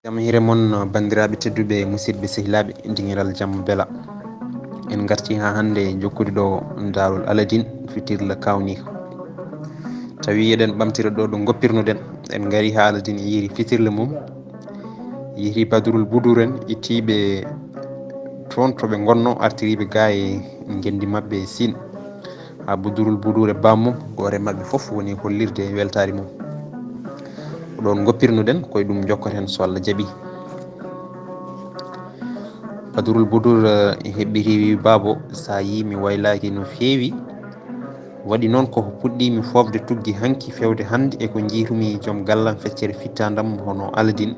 jam hire mon bandiraɓe tedduɓe musidɓe sehilaɓe dingiral jamma bela en garti ha hande jokkude ɗo darol aladine fitirla kawnika tawi eɗen ɓamtira ɗo goppirnoɗen en gari ha aladine yiiri fitirle mum yiiri badrul boudour en ittiɓe toon toɓe gonno artiriɓe ga e gendi mabɓe Sine ha badrul boudour e bammum gore mabɓe foof woni hollirde weltare mum ɗon goppirnoɗen koye ɗum jokkoten so Allah jaaɓi badrul boudour heɓɓiri babo sa yi mi waylaki no fewi waɗi noon koko puɗɗimi fofde tuggi hanki fewde hande eko jiitumi joom gallam feccere fittadam hono aladine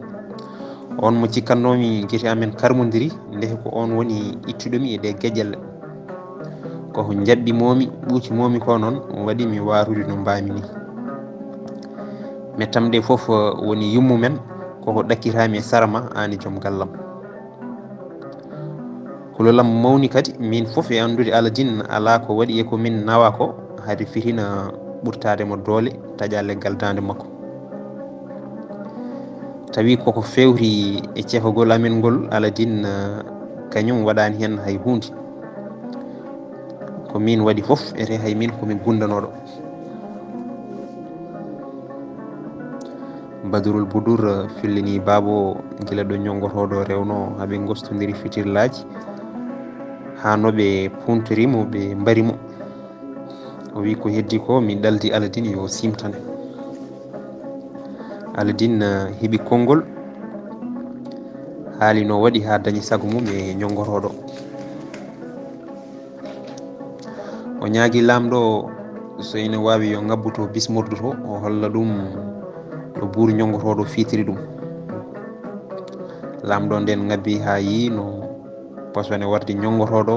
on mo cikkannomi guite amen karmodiri ndehe ko on woni ittuɗomi e ɗe gueƴƴelle koko jaɓɓimomi ɓuucimomi ko noon waɗimi warude no mbami ni mettam ɗe foof woni yummumen koko ɗakkitami e sarama ani joom gallam kulolam mawni kadi min foof e andude aladine ala ko waɗi eko min nawa ko hade fitina ɓurtademo doole taƴa leggal dande makko tawi koko fewri e cefagol amen ngol aladine kañum waɗani hen hay hunde ko min waɗi foof ete hay min komi gundanoɗo badrul boudour fillini babo guila ɗo ñongotoɗo rewno haaɓe gostodiri fitirlaji ha noɓe puntorimo ɓe mbarimo o wi ko heddi ko mi ɗaldi aladine yo simtane aladine heeɓi konngol haali no waɗi ha dañi saago mum e ñongotoɗo o ñaagui lamɗo so ene wawi yo ngabbuto bismordu to o holla ɗum ɗo buuru ñongotoɗo fitiri ɗum lamɗo nden ngabbi ha yi no posone warde ñongotoɗo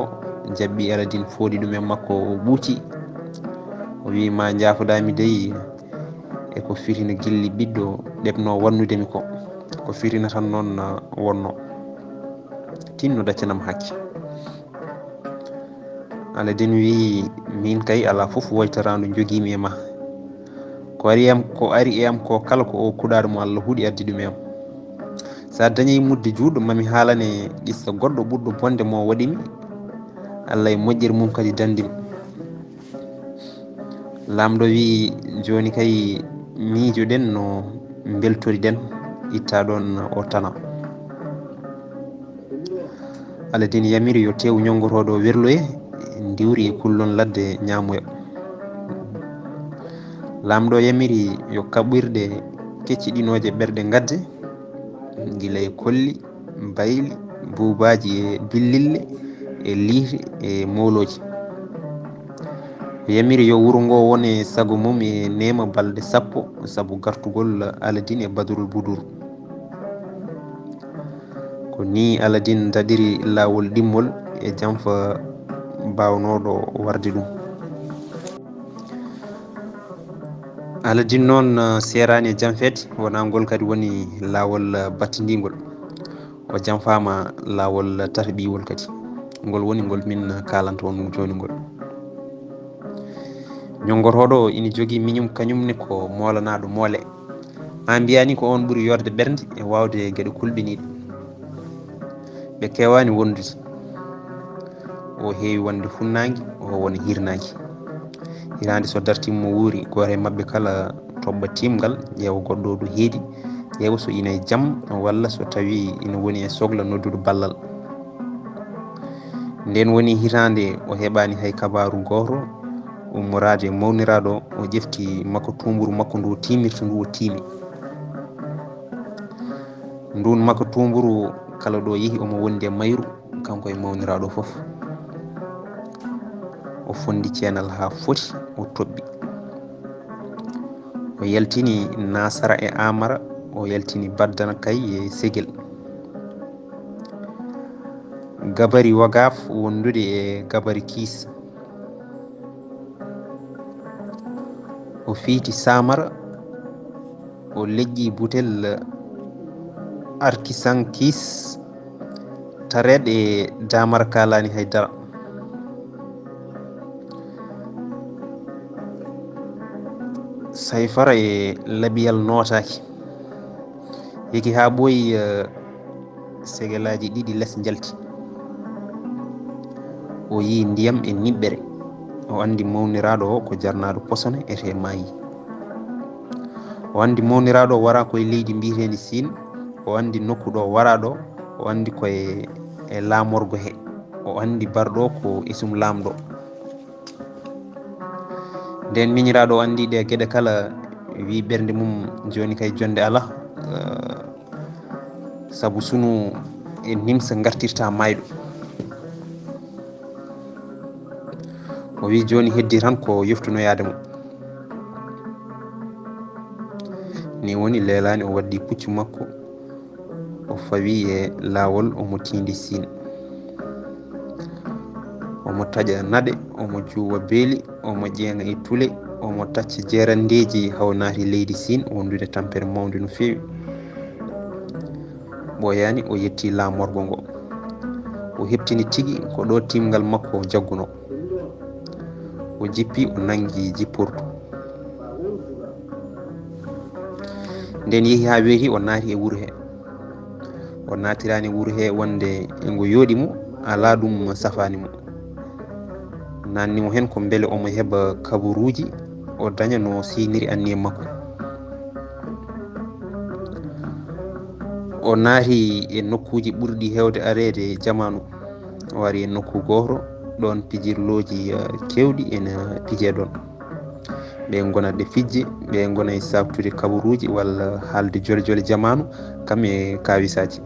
jaɓɓi aladine fooɗi ɗum e makko o ɓuuci o wi ma jaafoɗami dey eko fitina gilli ɓiɗɗo ɗeɓno wannudemi ko fitina tan noon wonno tinno daccanam hakke aladine wi min kay ala foof woytarandu joguimi e ma ko ari e am ko kala ko o kuɗaɗo mo Allah huuɗi addi ɗum e am sa dañi mudde juuɗo mami haalane qissa goɗɗo ɓurɗo bonde mo waɗimi Allah e moƴƴere mum kadi dandimi lamɗo wi joni kay miijoɗen no beltoriɗen itta ɗon o tana aladine yamiri yo tew ñongotoɗo werloye diwri e kullon ladde ñamoya lamɗo yamiri yo kaɓɓirɗe kecciɗinoje ɓerɗe gadde guila e kolli bayli buubaji e billille e liite e moloji yamiri yo wuuro ngo wone saago mum e nema balɗe 10 saabu gartugol aladine e badrul boudour ko ni aladine daɗiri lawol ɗimmol e janfa bawnoɗo warde ɗum aladine noon serani e janfede wona ngol kadi woni lawol battidigol o janfama lawol tataɓiwol kadi ngol woni ngol min kalanta on joni ngol ñongotoɗo ina jogui miñum kañumne ko molanaɗo moole ma mbiyani ko on ɓuuri yorde ɓernde e wawde gueɗe kulɓiniɗe ɓe kewani wondude o heewi wonde funnague o wona hirnaki hirande so dartima mo wuuri goto e mabɓe kala toɓɓa timgal ƴeewa goɗɗo ɗo heeɗi ƴeewa so ina e jaam walla so tawi ina woni e sohla noddude ballal nden woni hitande o heɓani hay kabaru goto ummorade e mawniraɗo o ƴefti makko tumburu makko ndu timirta ndu o tiimi ndun makko tumburu kala ɗo yeehi omo wondi e mayru kanko e mawniraɗo foof o fondi ceenal ha foti o toɓɓi o yaltini Nasara e Amara o yaltini Baddana Kay e Ségel gabari Wagaf wondude e gabari Kiis o fiiti Samara o leƴƴi butel Arkisan Kiis tareɗe e Damara kalani haydara Sayfara e labiyal notaki yeki ha ɓooyi segelaji ɗiɗi less jalti o yi ndiyam e niɓɓere o andi mawniraɗo o ko jarnaɗo posone ete maayi o andi mawniraɗo o wara koye leydi mbiyetendi Sine o andi nokku ɗo wara ɗo o andi koye laamorgo he o andi barɗo ko isum lamɗo nden miñiraɗo o andi ɗe gueɗe kala wi ɓernde mum joni kay jonde ala saabu sunu e nimsa gartirta mayɗo o wi joni heddi tan ko yoftunoyade mo ni woni leelani o waddi puccu makko o fawi e laawol omo tindi Sine omo taƴa naɗe omo juuwa beeli omo ƴeenga e tule omo tacca jeerandeji haw naati leydi Sine wondude tampere mawde no feewi ɓooyani o yetti laamorgo ngo o heɓtini tigui ko ɗo timgal makko jagguno o jippi o nangi jippurdu nden yeehi ha weeti o naati e wuuro he o naatirani wuuro he wonde ngo yooɗimo ala ɗum safanimo nannimo hen ko beele omo heeɓa kabaruji o daña no siniri anniye makko o naati e nokkuji ɓurɗi hewde arede jamanu o ari e nokku goto ɗon pijirloji kewɗi ene piije ɗon ɓe gonatɗe fijje ɓe gona e sabtude kabaruji walla haalde jole jole jamanu kam e kawisaji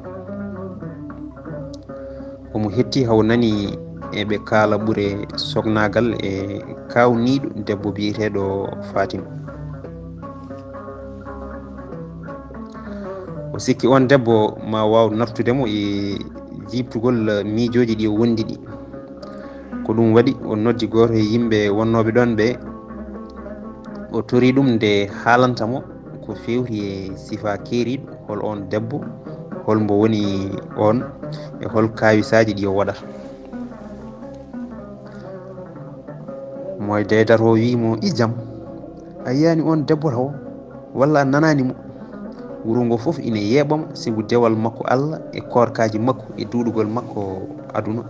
omo hetti haw nani eɓe kaala ɓuure sognagal e kawniɗo debbo biyeteɗo Fatima o sikki on debbo ma waw naftudemo e jibtugol miijoji ɗi o wondi ɗi ko ɗum waɗi o noddi goto e yimɓe wonnoɓe ɗon ɓe o tori ɗum nde haalantamo ko fewti e sifa keeriɗo hol on debbo holmbo woni on e hol kawisaji ɗi o waɗata moye deydata o wimo i jaam a yiyani on debbo taw walla a nananimo wuuro ngo foof ina yeeɓamo sibu dewal makko Allah e korkaji makko e duɗugol makko aduna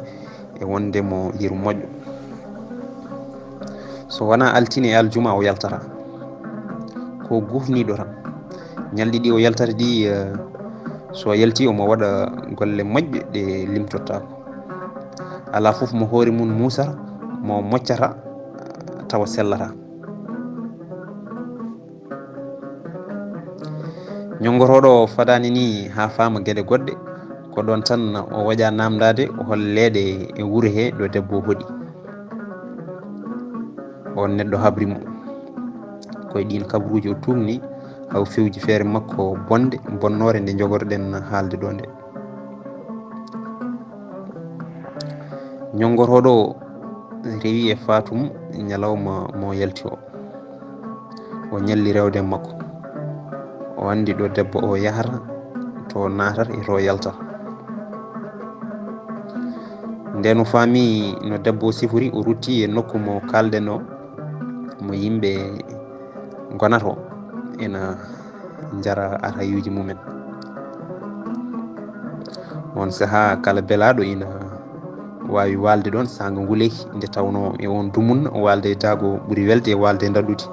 e wondemo yeeru moƴƴo so wona altine e aljuma o yaltata ko gufniɗo tan ñalɗi ɗi o yaltata ɗi so yalti omo waɗa golle moƴƴe ɗe limtottako ala foof mo hoore mum musata mo moccata tawa sellata ñongotoɗo fadani ni ha fama gueɗe goɗɗe ko ɗon tan o waƴa namdade o holleɗe e wuuro he ɗo debbo hoɗi on neɗɗo habrimo koye ɗin kabaruji o tumni haw fewji feere makko bonde bonnore nde jogorɗen haalde ɗo nde ñongotoɗo rewi e Fatum ñalawma mo yalti o ñalli rewde makko o andi ɗo debbo o yahata to natata e to yaltata nden o faami no debbo o sifori o rutti e nokku mo kalɗen o mo yimɓe gonato ena jara atayuji mumen on saaha kala beelaɗo ina wawi walde ɗon sanga nguleyki nde tawno e on dumunna o walda e daago ɓuuri welde e walde e dadɗude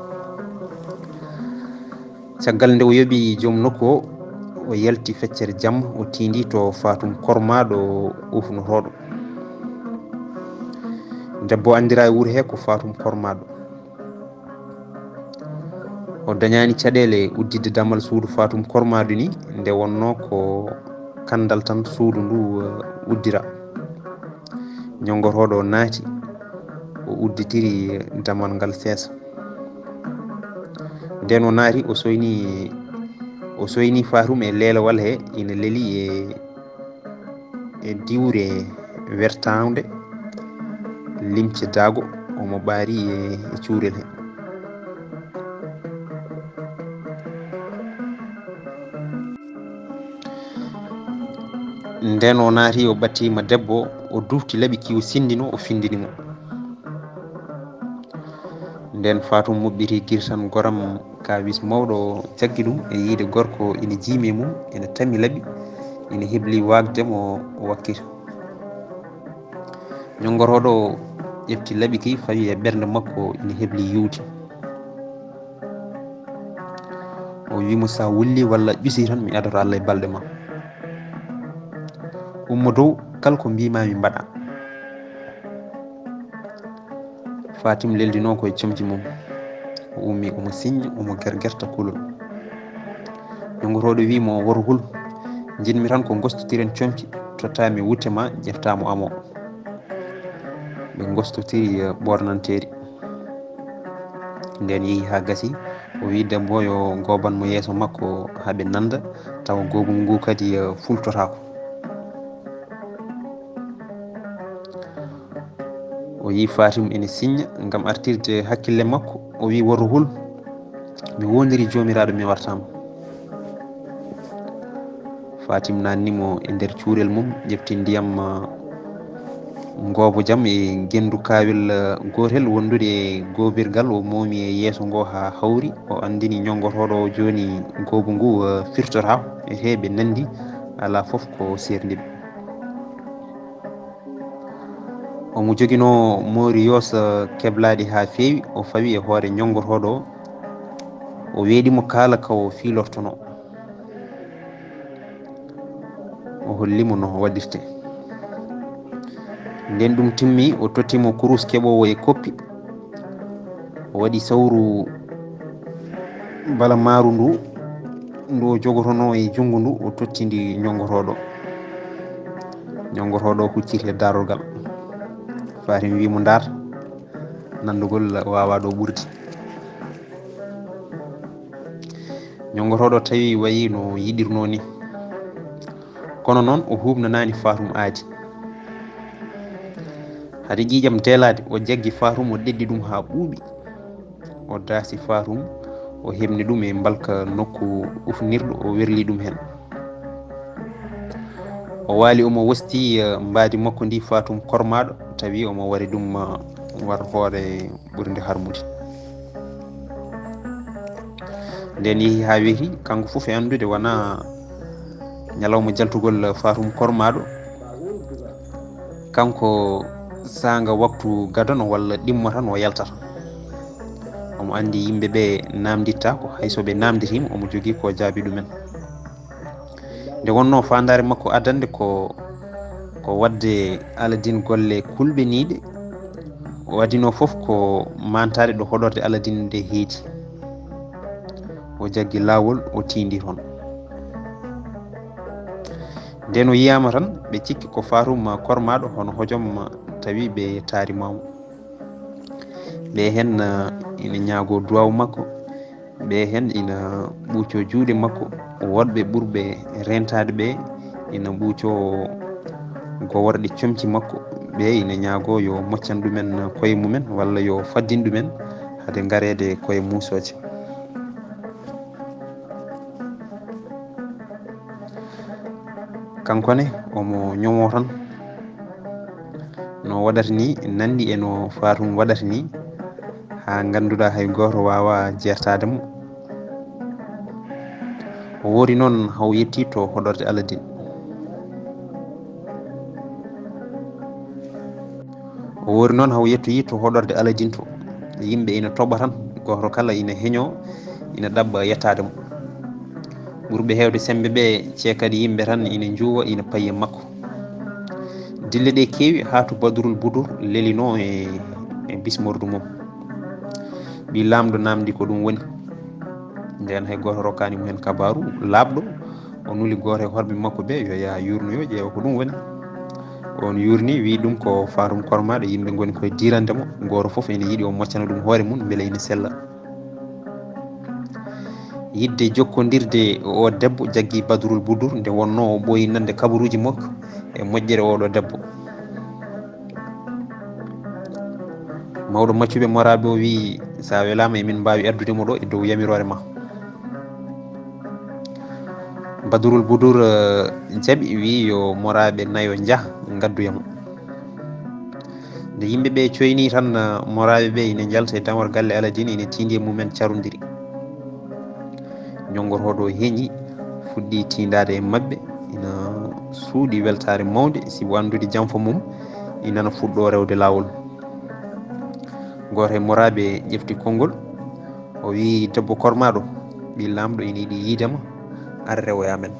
caggal nde o yooɓi joom nokku o yalti feccere jamma o tindi to Fatum kormaɗo ufnotoɗo debbo andira e wuuro he ko Fatum kormaɗo o dañani caɗele uddidde dammal suudu Fatum kormaɗo ni nde wonno ko kandal tan suudu ndu uddira ñongotoɗo naati o udditiri damal ngal feesa nden o naati o soyni Fatum e leelawal he ina leeli e diwre wertawde limce daago omo ɓaari e cuurel he nden o naati o ɓattima debbo o dufti laaɓi kiwo sindino o findinimo nden Fatou moɓɓiri guirtan goram kawis mawɗo jaggi ɗum e yiide gorko ina jiimi e mum ene tammi laaɓi ina hebli wagdemo o wakkita ñonggoroɗo ƴefti laaɓi ki fawi e ɓernde makko ina hebli yiwde o wimo sa wulli walla ƴusi tan mi adoto Allah e balɗe ma ummo dow kala ko mbimami mbaɗa Fatim leldino koye comci mum o ummi omo signa omo guerguerta kulol ñongotoɗo wimo woto hul jinmi tan ko gostotiren comci tottami wutte ma ƴeftamo amo ɓe gostotiri ɓornanteri nden yeehi ha gasi o wi debbo yo gobanmo yeeso makko haaɓe nanda tawa gogol ngu kadi fultotako o yi Fatim ene signa gam artirde hakkille makko o wi woto hul mi wondiri jomiraɗo mi wartama Fatim nannimo e nder cuurel mum ƴefti ndiyam goobo jam e gendu kawel gotel wondude e gobirgal o moomi e yeeso ngo ha hawri o andini ñongotoɗo o joni goobu ngu firtota e heɓe nandi ala foof ko serdiɓe omo joguino moori yoosa keblaɗi ha feewi o fawi e hoore ñongotoɗo o weeɗimo kaala kawo fiilortono o hollimo no waɗirte nden ɗum timmi o tottimo kurus keɓowo e koppi o waɗi sawru bala maaru ndu o jogotono e junngo ndu o tottindi ñongotoɗo hucciti e darorgal Fatim wimo ndar nandugol wawa ɗo ɓurdi ñongotoɗo tawi wayi no yiɗirno ni kono noon o hubnanani Fatum aadi hade ƴiƴam delade o jaggi Fatum o ɗeddi ɗum ha ɓuuɓi o daasi Fatum o hebni ɗum e mbalka nokku ufnirɗo o werli ɗum hen o waali omo wosti mbaadi makko ndi Fatum kormaɗo tawi omo wari ɗum war hoore ɓurde harmude nden yeehi ha weeti kanko foof e andude wona ñalawma jaltugol Fatum kormaɗo kanko sanga waktu gadano walla ɗimmo tan o yaltata omo andi yimɓeɓe namditta ko haysoɓe namditima omo jogui ko jaabi ɗumen nde wonno fandare makko adande ko wadde Aladine golle kulɓeniɗe o waɗino foof ko mantade ɗo hoɗorde Aladine nde heedi o jaggi lawol o tindi toon nden o yiyama tan ɓe cikki ko Fatum kormaɗo hono hojom tawi ɓe tarimamo ɓe hen ina ñaago duwaw makko ɓe hen ina ɓuuco juuɗe makko woɗɓe ɓurɓe rentade ɓe ina ɓuuco goworɗe comci makko ɓe ina ñaago yo moccan ɗumen koye mumen walla yo faddin ɗumen hade garede koye musoje kankone omo ñomo tan no waɗata ni nandi eno Fatum waɗata ni ha ganduɗa hay goto wawa jertademo o woori noon haw yetti to hoɗorde Aladine o woori noon haw yettoyi to hoɗorde Aladine to yimɓe ina toɓa tan goto kala ina heeño ina ɗaɓɓa yettademo ɓurɓe hewde sembe ɓe ceekadi yimɓe tan ina juuwa ina paye makko dille ɗe keewi ha to Badrul Boudour leelino e bismordu mum ɓi lamɗo namdi ko ɗum woni nden hay goto rokkanimo hen kabaru labɗo o nuli goto e horɓe makko ɓe yo ya yurnoyo ƴeewa ko ɗum woni on yurni wi ɗum ko Fatum kormaɗo yimɓe goni koye dirandemo goto foof ene yiiɗi o moccana ɗum hoore mum beele ina sella yidde jokkodirde o debbo jaggi Badrul Boudour nde wonno o ɓooyi nande kabaruji makko e moƴƴere oɗo debbo mawɗo maccuɓe moraɓe o wi sa welama emin mbawi addudemo ɗo e dow yamirore ma Badrul Boudour jaaɓi wi yo moraɓe nayo jaah gadduyamo nde yimɓeɓe coyni tan moraɓeɓe ine jalta e damor galle Aladine ine tindi e mumen carodiri. Ñongotoɗo heeñi fuɗɗi tindade e mabɓe ina suuɗi weltare mawde sibo andude janfa mum inana fuɗɗo rewde lawol. Goto e moraɓe ƴefti konngol o wi debbo kormaɗo ɓi lamɗo ina yiiɗi yiidema ara rewoyamen.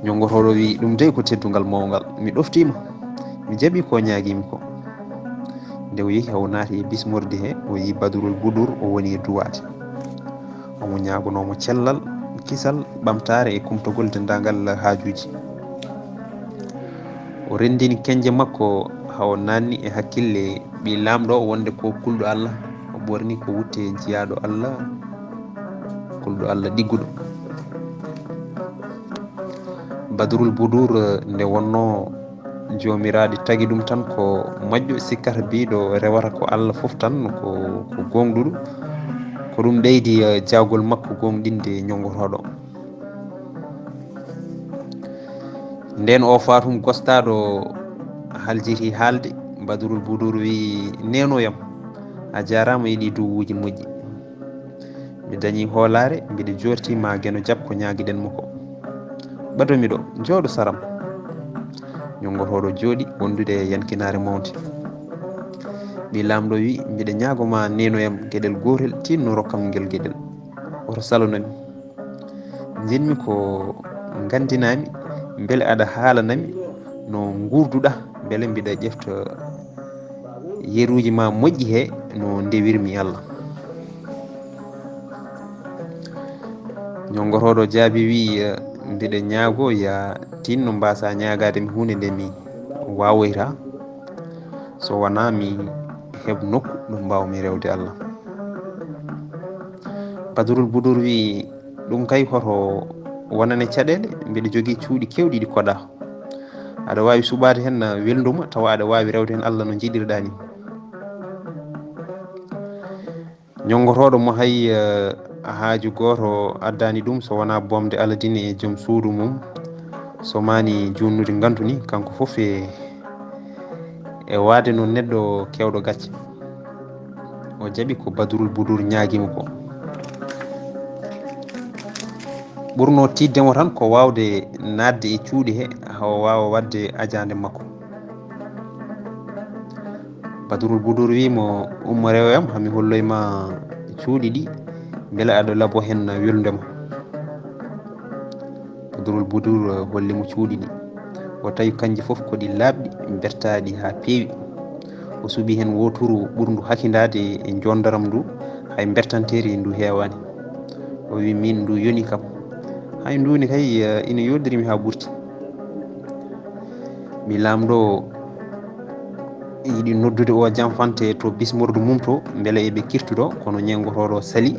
Ñongotoɗo wi ɗum de ko teddugal mawgal, mi ɗoftima mi jaaɓi ko ñaaguimi ko. Nde o yehi o naati e bismorde he o yi Badrul Budur o woni e duwade omo ñagonomo cellal kisal ɓamtare e kumtogol dendagal haajuji. O rendini kenje makko ha o nanni e hakkille ɓi lamɗo wonde ko kulɗo Allah o ɓorni ko wutte jiyaɗo Allah kulɗo Allah ɗigguɗo. Badrul Budur nde wonno jomiraɗi tagui ɗum tan ko moƴƴo sikkata biɗo rewata ko Allah foof tan ko gonɗuɗo ko ɗum ɓeydi jawgol makko gonɗinde ñongotoɗo. Nden o fatum gostaɗo haljiti haalde Badrul Budur wi nenoyam a jarama e ɗi duwuji moƴƴi, mi dañi hoolare mbiɗa jorti ma gueno jab ko ñaguiɗenmo ko, ɓadomi ɗo jooɗo saram. Ñongotoɗo jooɗi wondude e yankinare mawde. ɓi lamɗo wi mbiɗa ñagoma nenoyam gueɗel gotel tinno rokkam guel gueɗel. oto salunami, jinmi ko gandinami beele aɗa haalanami no gurduɗa beele mbiɗa ƴefta yeruji ma moƴƴi he no ndewirmi Allah. Ñongotoɗo jaabi wi mbiɗa ñaago ya tinno mbasa ñagademi hunde nde mi wawoyta so wona mi heeb nokku ɗo mbawmi rewde Allah. Badrul Budur wi ɗum kay hoto wonane caɗele, mbiɗa jogui cuuɗi kewɗi ɗi koɗa, aɗa wawi suɓade hen welduma tawa aɗa wawi rewde hen Allah no jiɗirɗa ni. Ñongotoɗo mo hay haaju goto addani ɗum so wona bomde Aladine e joom suudu mum so mani junnude gantu ni kanko foof e waade no neɗɗo kewɗo gacce. o jaaɓi ko Badrul Budur ñaaguimo ko. ɓurno tiddemo tan ko wawde nadde e cuuɗi he hawo wawa wadde ajande makko. Badrul Budur wimo ummo rewoyam hami holloyma cuuɗi ɗi beele aɗa laaɓo hen weldema. Badrul Budur hollimo cuuɗi ɗi o tawi kanji foof koɗi laaɓɗi bertaɗi ha peewi. o suuɓi hen woturu ɓurndu hakkidade e jondaram ndu hay bertanteri ndu hewani. o wi min ndu yoni kam, hay nduni kay ina yodirimi ha ɓurti. mi lamɗo yiɗi noddude o janfante to bismordu mum to beele eɓe kirtuɗo kono ñengotoɗo sali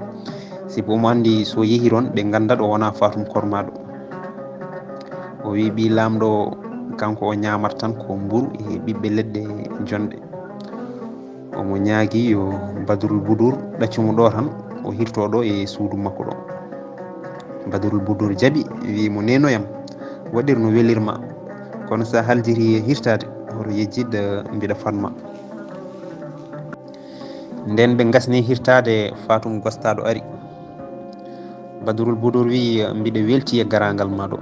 sibo omo andi so yeehi toon ɓe gandat o wona fatum kormaɗo. o wi ɓi lamɗo kanko o ñamata tan ko mburu e ɓiɓɓe leɗɗe jonɗe. omo ñaagui yo Badrul Budur ɗaccumo ɗo tan o hirtoɗo e suudu makko ɗo. Badrul Budur jaaɓi wimo nenoyam waɗir no welirma, kono sa haljiri hirtade hoto yejjid mbiɗa fanma. nden ɓe gasni hirtade fatum gostaɗo ari. Badrul Budur wi mbiɗa welti e garagal ma ɗo,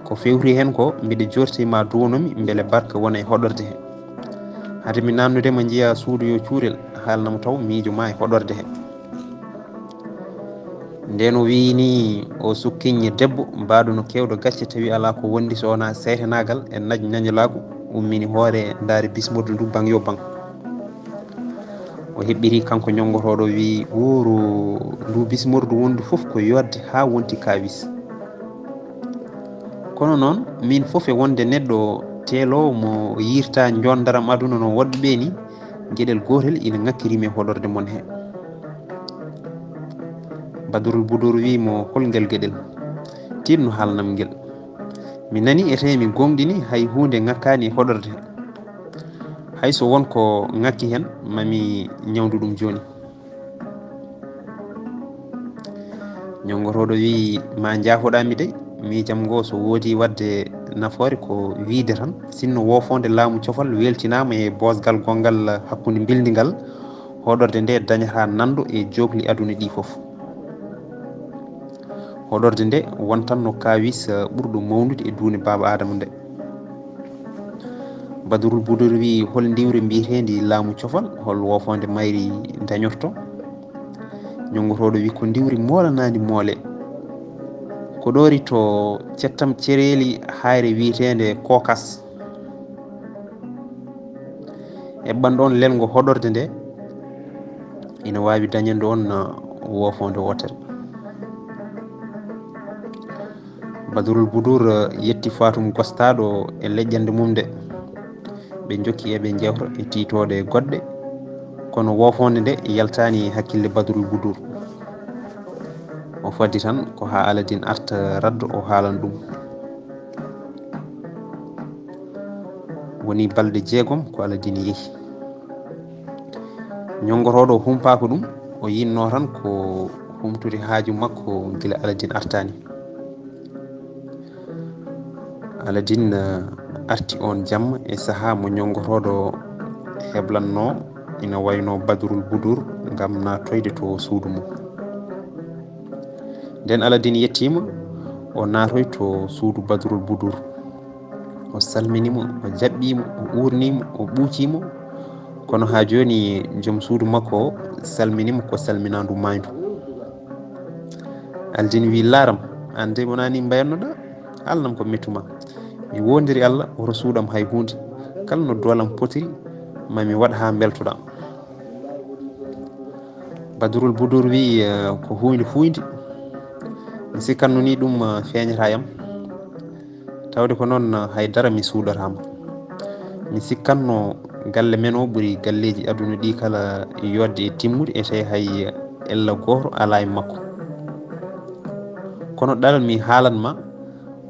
ko fewri hen ko mbiɗa jortima duwonomi beele barka wona e hoɗorde he. hade mi nannudema jiiya suudu yo cuurel haalnamo taw miijo ma e hoɗorde he. nden o wini o sukkiñe debbo mbaɗo no kewɗo gacce tawi ala ko wondi so wona seytanagal e ñañalagu ummini hoore daari bismorde ndu bang yo bang. o heɓɓiri kanko ñongotoɗo wi wuro ndu bismordu wondu foof ko yodde ha wonti kawis. kono noon min foof e wonde neɗɗo teelowo mo yirta jondaram aduna no woɗɓe ni gueɗel gotel ina ngakkirimi e hoɗorde mon he. Badrul Budur wimo holgel gueɗel, tinno haalnam guel, mi nani e temi gonɗini hay hunde ngakkani e hoɗorde he, hayso wonko ngakki hen mami ñawdu ɗum joni. ñongotoɗo wi ma jaafoɗami de miijam ngo so woodi wadde nafoore ko wiide tan sinno wofonde laamu cofal weltinama e bosgal gongal hakkude bildigal hoɗorde nde dañata nandu e jogli aduna ɗi foof hoɗorde nde wontan no kawis ɓurɗo mawnude e duune baba adama nde Badurul Budur wi hol ndiwre mbiyetendi laamu cofal hol wofonde mayri dañorto ñongotoɗo wi ko ndiwri molanadi moole ko ɗori to cettam cereli hayre wiyetende kokas heɓɓan ɗon lelgo hoɗorde nde ina wawi dañande on wofonde wotere Badurul Budur yetti Fatum gostaɗo e leƴƴande mum nde ɓe jokki eɓe jewta e titode goɗɗe kono wofonde nde yaltani hakkille Badurul Budur o faddi tan ko ha Aladine arta raddo o haalan ɗum woni balɗe 6 ko Aladine yeehi ñongotoɗo humpako ɗum o yinno tan ko humtude haaju makko gila Aladine artani Aladine arti on jamma e saaha mo ñongotoɗo heblanno ina wayno Badurul Budur gam natoyde to suudu mum nden Aladine yettima o natoy to suudu Badurul Budur o salminimo o jaɓɓimo o urnimo o ɓuucimo kono ha joni joom suudu makko o salminimo ko salminadu maydu Aladine wi laaram an de wonani mbayannoɗa alnam ko mettuma mi wondiri Allah woto suuɗam hay hunde kala no doolam potiri mami waɗ ha beltoɗa Badurul Budur wi ko hunde fuyde mi sikkanno ni ɗum feeñata yam tawde ko noon haydara mi suuɗatama mi sikkanno galle men o ɓuuri galleji aduna ɗi kala yodde e timmude e tawi hay ella goto ala e makko kono ɗalal mi haalanma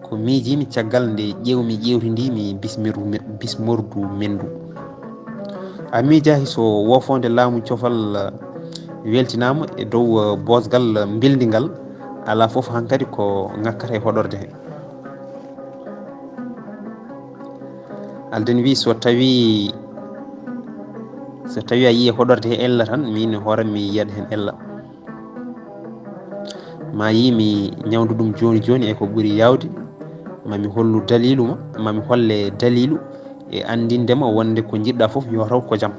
ko miijimi caggal nde ƴewmi ƴewtidimi bismordu mendu a miijahi so wofonde laamu cofal weltinama e dow bosgal bildigal ala foof hankkadi ko ngakkata e hoɗorde he Aladine wi so tawi a yii hoɗorde he ella tan min hooram mi yiyat hen ella ma yimi ñawdu ɗum joni joni e ko ɓuuri yawde mami hollu dalilu mami holle dalilu e andindema wonde ko jiɗɗa foof yo taw ko jaam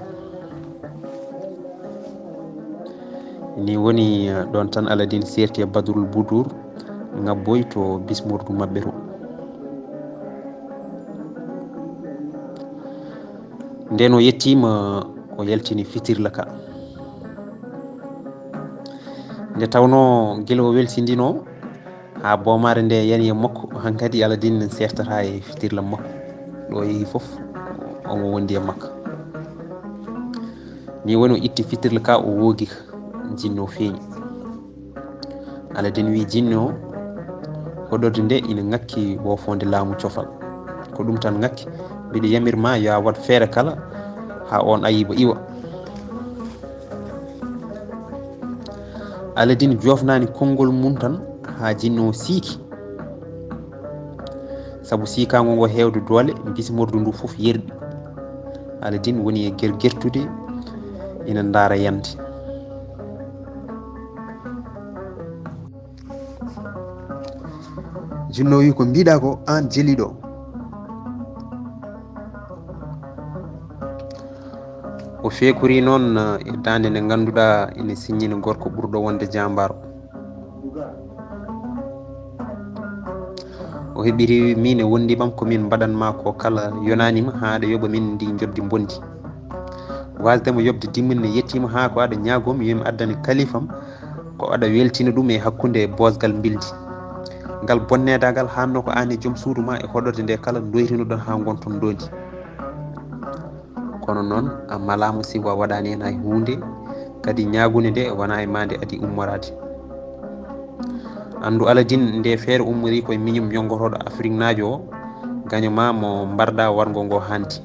ni woni ɗon tan Aladine serti e Badurul Budur ngabboy to bismordu mabɓe to nden o yettima o yaltini fitirla ka nde tawno guila o weltidino ha bomare nde yani e makko hankkadi Aladine seftata e fitirla makko ɗo yeehi foof omo wondi e makka ni woni o itti fitirla ka o woogi ka jinni o feeñi Aladine wi jinni o hoɗorde nde ina ngakki wofonde laamu cofal ko ɗum tan ngakki mbiɗa yamirma yo a wat feere kala ha on ayiba iwa Aladine jofnani konngol mum tan ha jinni o siiki saabu sikago ngo hewde doole bismordu ndu foof yerɗi Aladine woni e gertude ina ndaara yande jinno wi ko mbiɗa ko an jeliɗo o feekori noon e dande nde ganduɗa ene signini gorko ɓurɗo wonde jambaro o heɓiri min e wondimam komin mbaɗanma ko kala yonanima ha aɗa yoɓa min ndi joddi bondi wasdemo yobde dimmine yettima ha ko aɗa ñagomi yomi addane kalifam ko aɗa weltina ɗum e hakkude bosgal bildi ngal bonnedagal hanno ko an e joom suudu ma e hoɗorde nde kala doytinoɗon ha gonton dondi kono noon a malama sigo a waɗani hen hay hunde kadi ñagude nde wona e ma nde adi ummorade andu Aladine nde feere ummori koye miñum ñongotoɗo Afrique naajo o gañoma mo mbarɗa wargo ngo hanti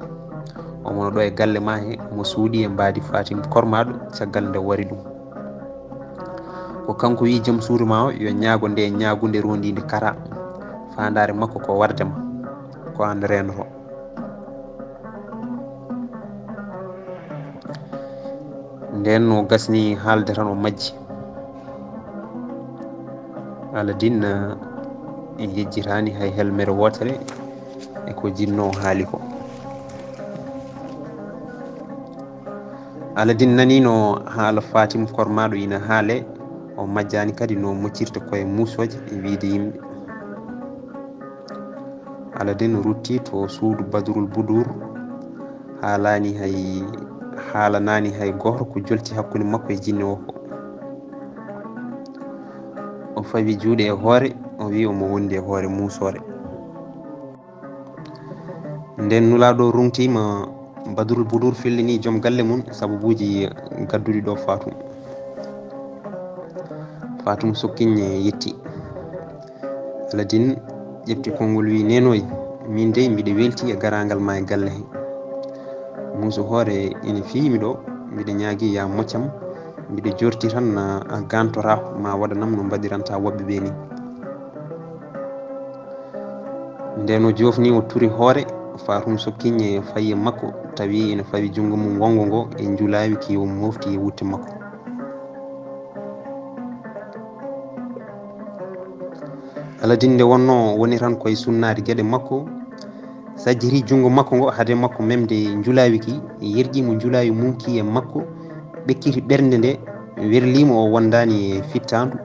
omono ɗo e galle ma he mo suuɗi e mbadi Fatim kormaɗo caggal nde wari ɗum ko kanko wi joom suudu ma o yo ñaago nde ñagude rondide kara fandare makko ko wardema ko an renoto. nden no gasni haalde tan o majji. Aladin yejjitani hay helmere wotere e ko jinno haali ko. Aladin nanino haala Fatim Kormaɗo ina haale, o majjani kadi no moccirta koye musoje e wiide yimɓe. Aladin rutti to suudu Badrul Budur, haalanani hay goto ko jolti hakkude makko e jinne o ko. O fawi juuɗe e hoore, o wi omo wondi e hoore musore. nden nulaɗo rumtima Badrul Budur fellini joom galle mum sababuji gadduɗi ɗo Fatum Sokkigne yetti. Aladin ƴefti konngol wi nenoy min de mbiɗa welti e garagal ma e galle he. Muso hoore ina fiimi ɗo, mbiɗa ñaagui ya moccam, mbiɗa jorti tan a gantora ma waɗanam no mbaɗiranta woɓɓe ɓe ni. nden o jofni o turi hoore, Fatum Sokkigne fayi e makko tawi ina fawi jungo mum wongo ngo e julawi ki o mofti e wutte makko. Aladin nde wonno woni tan koye sunnade gueɗe makko, sajjiri jungo makko ngo haade makko memde julawi ki, yerƴimo julawi mum ki e makko, ɓekkiti ɓernde nde, werlimo o wondani e fittandu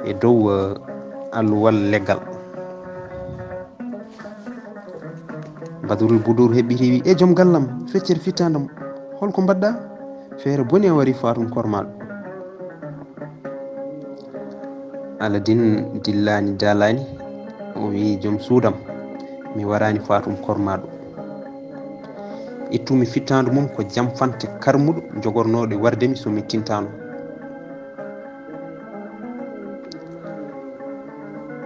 e dow alluwal leggal. Badrul Budur heɓɓiti wi e joom gallam feccere fittandam holko mbaɗɗa, feere boni a wari Fatum Kormaɗo. Aladin dillani dalani, o wi joom suudam mi warani Fatum Kormaɗo, ittumi fittandu mum ko jamfante karmuɗo jogornoɗo wardemi somi tintano.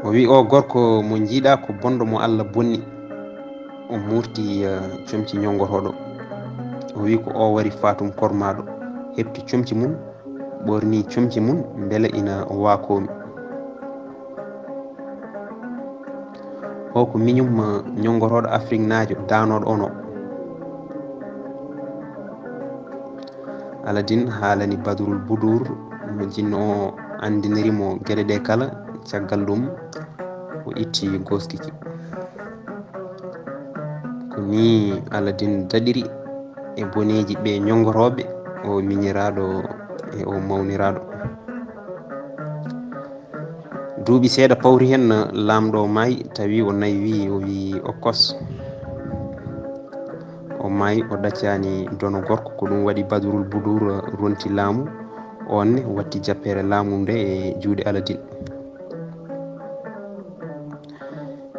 O wi o gorko mo jiiɗa ko bonɗo mo Allah bonni. O murti comci ñongotoɗo, o wi ko o wari Fatum Kormaɗo, hepti comci mum, ɓorni comci mum, beele ina wakomi. o ko miñum ñongotoɗo Afrique naajo danoɗo ono. Aladin haalani Badrul Budur mo jinno o andinirimo gueɗe ɗe kala, caggal ɗum o itti goskiki. ko ni Aladin daɗiri e boneji ɓe ñongotoɓe o miñiraɗo e o mawniraɗo. duuɓi seeɗa pawri hen lamɗo maayi, tawi o naywi o wi o kos, o maayi o ɗaccani dono gorko. ko ɗum waɗi Badrul Budur ronti laamu onne watti jappere laamu nde e juuɗe Aladin.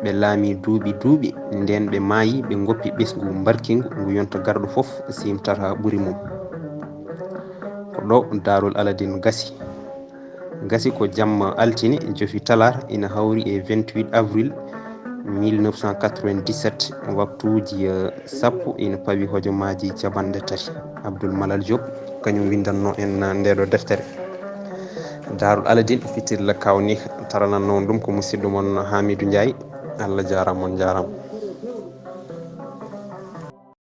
ɓe laami duuɓi nden ɓe maayi, ɓe goppi ɓesgu barkingu ngu yonta garɗo foof simtata ɓuuri mum. ko ɗo darul Aladin gasi ko jamma altine jofi talata, ina hawri e 28 avril 1997 waktuji sappo ina pawi hojomaji capanɗe tati. Abdoul Malal Diop kañum windanno en ndeɗo deftere. Darul Aladin fitirla kawnik tarananno ɗum ko musidɗo moon Hamidou Ndiaye. Allah jarama on jarama.